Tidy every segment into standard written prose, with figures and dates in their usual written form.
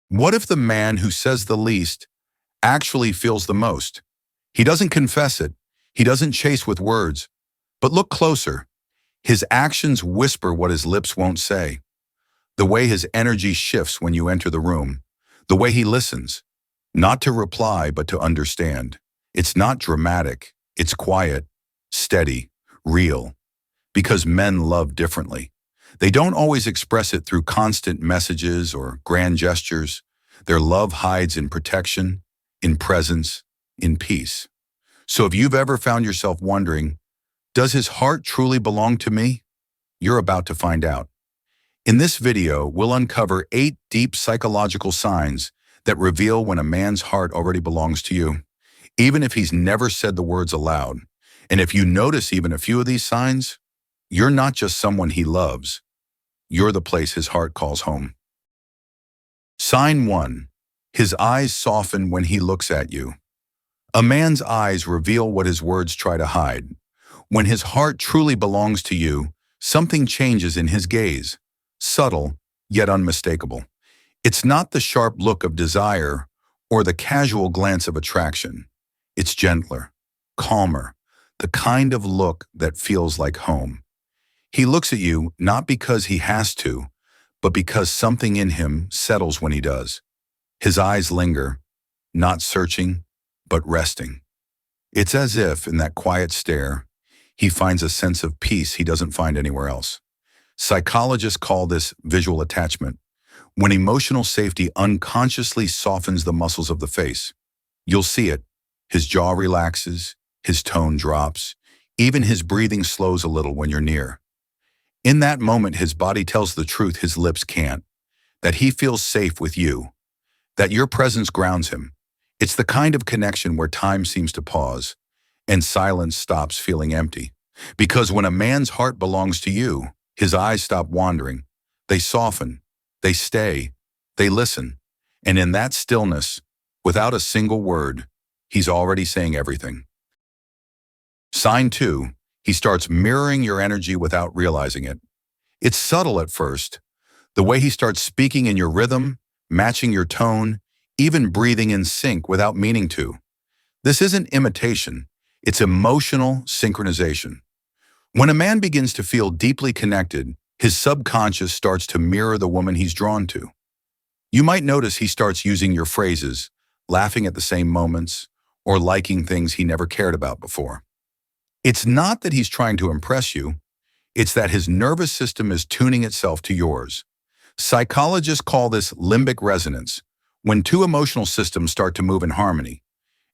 What if the man who says the least actually feels the most? He doesn't confess it. He doesn't chase with words. But look closer. His actions whisper what his lips won't say. The way his energy shifts when you enter the room. The way he listens. Not to reply, but to understand. It's not dramatic. It's quiet, steady, real. Because men love differently. They don't always express it through constant messages or grand gestures. Their love hides in protection, in presence, in peace. So if you've ever found yourself wondering, does his heart truly belong to me? You're about to find out. In this video, we'll uncover 8 deep psychological signs that reveal when a man's heart already belongs to you, even if he's never said the words aloud. And if you notice even a few of these signs, you're not just someone he loves. You're the place his heart calls home. Sign 1. His eyes soften when he looks at you. A man's eyes reveal what his words try to hide. When his heart truly belongs to you, something changes in his gaze, subtle yet unmistakable. It's not the sharp look of desire or the casual glance of attraction. It's gentler, calmer, the kind of look that feels like home. He looks at you not because he has to, but because something in him settles when he does. His eyes linger, not searching, but resting. It's as if, in that quiet stare, he finds a sense of peace he doesn't find anywhere else. Psychologists call this visual attachment, when emotional safety unconsciously softens the muscles of the face. You'll see it. His jaw relaxes, his tone drops, even his breathing slows a little when you're near. In that moment, his body tells the truth his lips can't, that he feels safe with you, that your presence grounds him. It's the kind of connection where time seems to pause and silence stops feeling empty. Because when a man's heart belongs to you, his eyes stop wandering. They soften, they stay, they listen. And in that stillness, without a single word, he's already saying everything. Sign 2. He starts mirroring your energy without realizing it. It's subtle at first. The way he starts speaking in your rhythm, matching your tone, even breathing in sync without meaning to. This isn't imitation. It's emotional synchronization. When a man begins to feel deeply connected, his subconscious starts to mirror the woman he's drawn to. You might notice he starts using your phrases, laughing at the same moments, or liking things he never cared about before. It's not that he's trying to impress you. It's that his nervous system is tuning itself to yours. Psychologists call this limbic resonance, when two emotional systems start to move in harmony.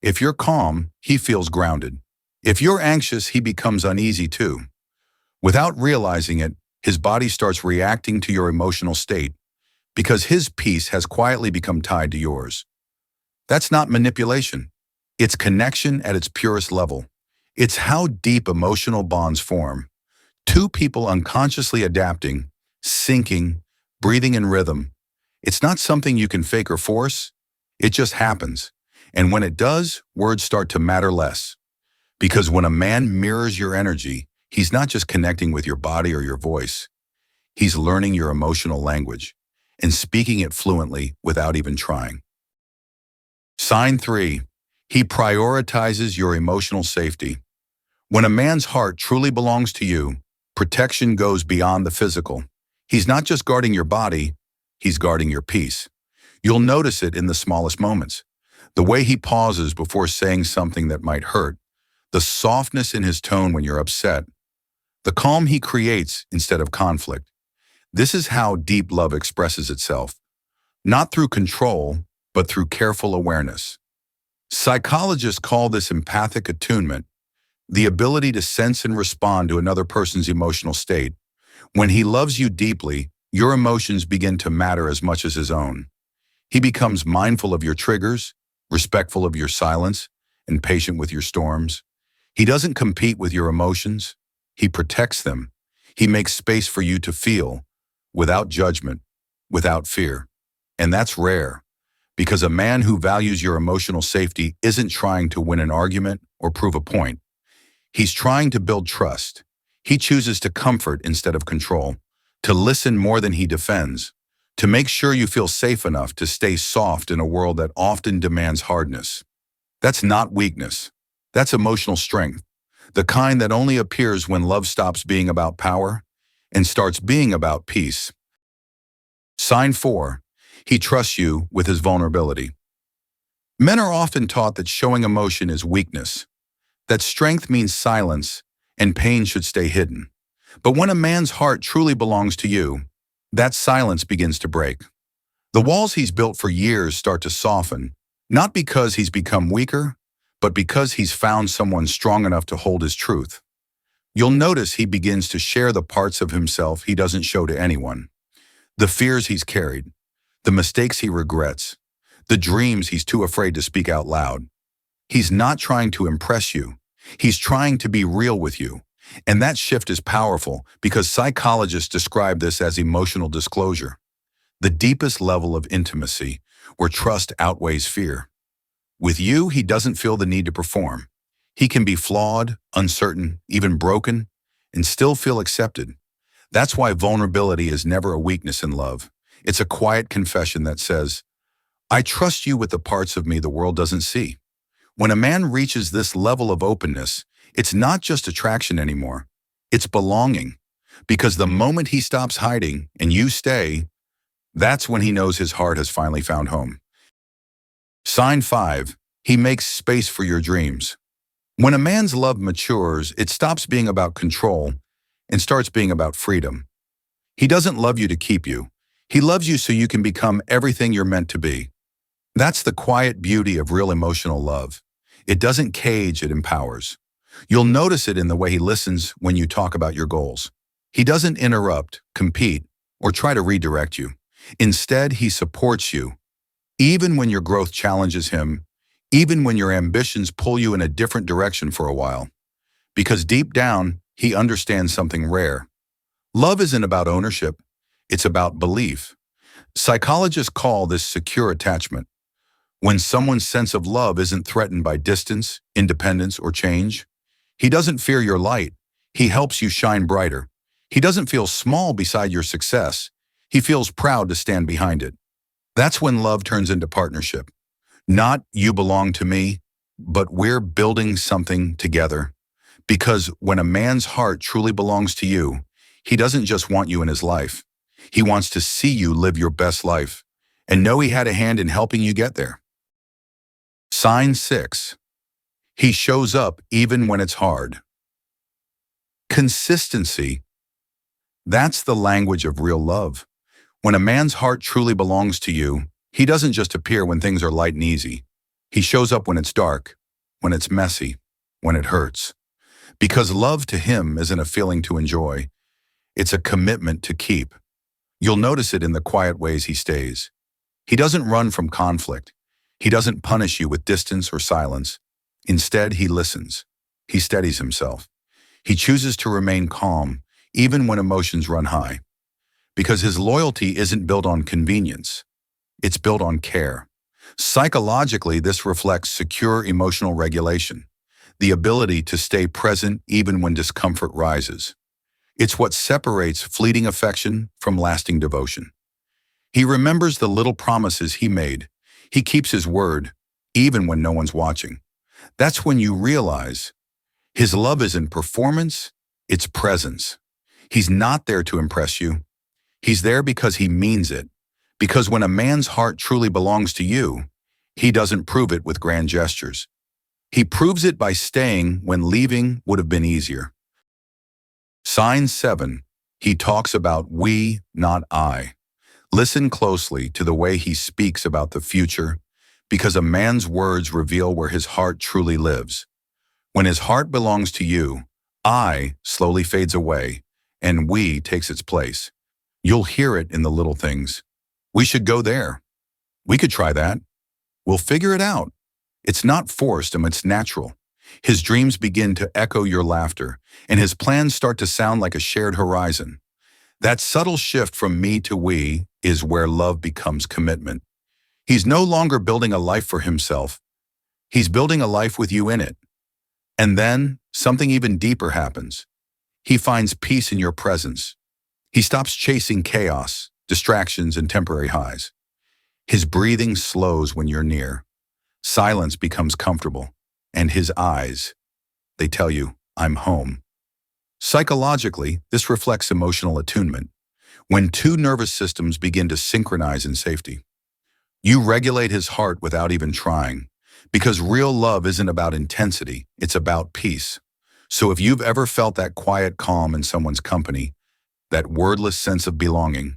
If you're calm, he feels grounded. If you're anxious, he becomes uneasy too. Without realizing it, his body starts reacting to your emotional state because his peace has quietly become tied to yours. That's not manipulation. It's connection at its purest level. It's how deep emotional bonds form. Two people unconsciously adapting, syncing, breathing in rhythm. It's not something you can fake or force. It just happens. And when it does, words start to matter less. Because when a man mirrors your energy, he's not just connecting with your body or your voice. He's learning your emotional language and speaking it fluently without even trying. Sign 3. He prioritizes your emotional safety. When a man's heart truly belongs to you, protection goes beyond the physical. He's not just guarding your body, he's guarding your peace. You'll notice it in the smallest moments. The way he pauses before saying something that might hurt, the softness in his tone when you're upset, the calm he creates instead of conflict. This is how deep love expresses itself, not through control, but through careful awareness. Psychologists call this empathic attunement, the ability to sense and respond to another person's emotional state. When he loves you deeply, your emotions begin to matter as much as his own. He becomes mindful of your triggers, respectful of your silence, and patient with your storms. He doesn't compete with your emotions. He protects them. He makes space for you to feel, without judgment, without fear. And that's rare, because a man who values your emotional safety isn't trying to win an argument or prove a point. He's trying to build trust. He chooses to comfort instead of control, to listen more than he defends, to make sure you feel safe enough to stay soft in a world that often demands hardness. That's not weakness. That's emotional strength, the kind that only appears when love stops being about power and starts being about peace. Sign 4. He trusts you with his vulnerability. Men are often taught that showing emotion is weakness, that strength means silence and pain should stay hidden. But when a man's heart truly belongs to you, that silence begins to break. The walls he's built for years start to soften, not because he's become weaker, but because he's found someone strong enough to hold his truth. You'll notice he begins to share the parts of himself he doesn't show to anyone. The fears he's carried, the mistakes he regrets, the dreams he's too afraid to speak out loud. He's not trying to impress you. He's trying to be real with you. And that shift is powerful because psychologists describe this as emotional disclosure, the deepest level of intimacy where trust outweighs fear. With you, he doesn't feel the need to perform. He can be flawed, uncertain, even broken, and still feel accepted. That's why vulnerability is never a weakness in love. It's a quiet confession that says, I trust you with the parts of me the world doesn't see. When a man reaches this level of openness, it's not just attraction anymore. It's belonging. Because the moment he stops hiding and you stay, that's when he knows his heart has finally found home. Sign 5. He makes space for your dreams. When a man's love matures, it stops being about control and starts being about freedom. He doesn't love you to keep you. He loves you so you can become everything you're meant to be. That's the quiet beauty of real emotional love. It doesn't cage, it empowers. You'll notice it in the way he listens when you talk about your goals. He doesn't interrupt, compete, or try to redirect you. Instead, he supports you, even when your growth challenges him, even when your ambitions pull you in a different direction for a while. Because deep down, he understands something rare. Love isn't about ownership, it's about belief. Psychologists call this secure attachment. When someone's sense of love isn't threatened by distance, independence, or change, he doesn't fear your light. He helps you shine brighter. He doesn't feel small beside your success. He feels proud to stand behind it. That's when love turns into partnership. Not you belong to me, but we're building something together. Because when a man's heart truly belongs to you, he doesn't just want you in his life. He wants to see you live your best life and know he had a hand in helping you get there. Sign 6. He shows up even when it's hard. Consistency. That's the language of real love. When a man's heart truly belongs to you, he doesn't just appear when things are light and easy. He shows up when it's dark, when it's messy, when it hurts. Because love to him isn't a feeling to enjoy. It's a commitment to keep. You'll notice it in the quiet ways he stays. He doesn't run from conflict. He doesn't punish you with distance or silence. Instead, he listens. He steadies himself. He chooses to remain calm, even when emotions run high. Because his loyalty isn't built on convenience. It's built on care. Psychologically, this reflects secure emotional regulation, the ability to stay present even when discomfort rises. It's what separates fleeting affection from lasting devotion. He remembers the little promises he made. He keeps his word, even when no one's watching. That's when you realize his love isn't performance, it's presence. He's not there to impress you. He's there because he means it. Because when a man's heart truly belongs to you, he doesn't prove it with grand gestures. He proves it by staying when leaving would have been easier. Sign 7. He talks about we, not I. Listen closely to the way he speaks about the future, because a man's words reveal where his heart truly lives. When his heart belongs to you, I slowly fades away, and we takes its place. You'll hear it in the little things. We should go there. We could try that. We'll figure it out. It's not forced and it's natural. His dreams begin to echo your laughter, and his plans start to sound like a shared horizon. That subtle shift from me to we is where love becomes commitment. He's no longer building a life for himself. He's building a life with you in it. And then something even deeper happens. He finds peace in your presence. He stops chasing chaos. distractions, and temporary highs. His breathing slows when you're near. Silence becomes comfortable. And his eyes, they tell you, I'm home. Psychologically, this reflects emotional attunement. When two nervous systems begin to synchronize in safety, you regulate his heart without even trying. Because real love isn't about intensity, it's about peace. So if you've ever felt that quiet calm in someone's company, that wordless sense of belonging,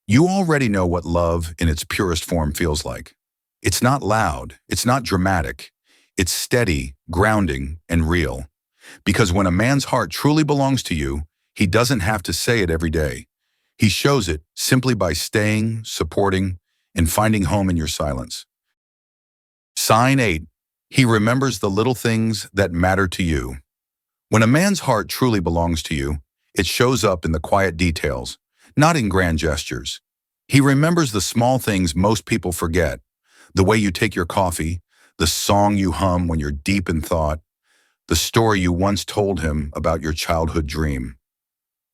you already know what love in its purest form feels like. It's not loud, it's not dramatic, it's steady, grounding, and real. Because when a man's heart truly belongs to you, he doesn't have to say it every day. He shows it simply by staying, supporting, and finding home in your silence. Sign 8. He remembers the little things that matter to you. When a man's heart truly belongs to you, it shows up in the quiet details, not in grand gestures. He remembers the small things most people forget, the way you take your coffee, the song you hum when you're deep in thought, the story you once told him about your childhood dream.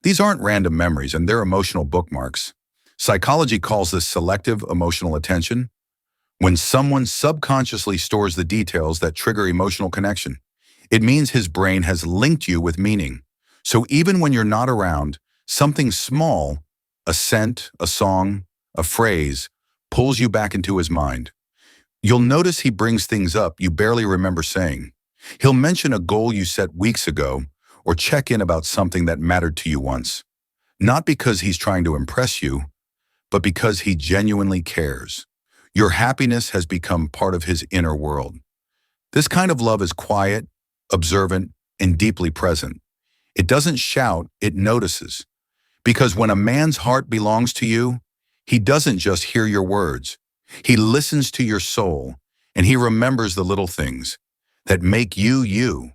These aren't random memories, and they're emotional bookmarks. Psychology calls this selective emotional attention, when someone subconsciously stores the details that trigger emotional connection. It means his brain has linked you with meaning. So even when you're not around, something small, a scent, a song, a phrase, pulls you back into his mind. You'll notice he brings things up you barely remember saying. He'll mention a goal you set weeks ago or check in about something that mattered to you once. Not because he's trying to impress you, but because he genuinely cares. Your happiness has become part of his inner world. This kind of love is quiet, observant, and deeply present. It doesn't shout, it notices. Because when a man's heart belongs to you, he doesn't just hear your words. He listens to your soul, and he remembers the little things that make you you.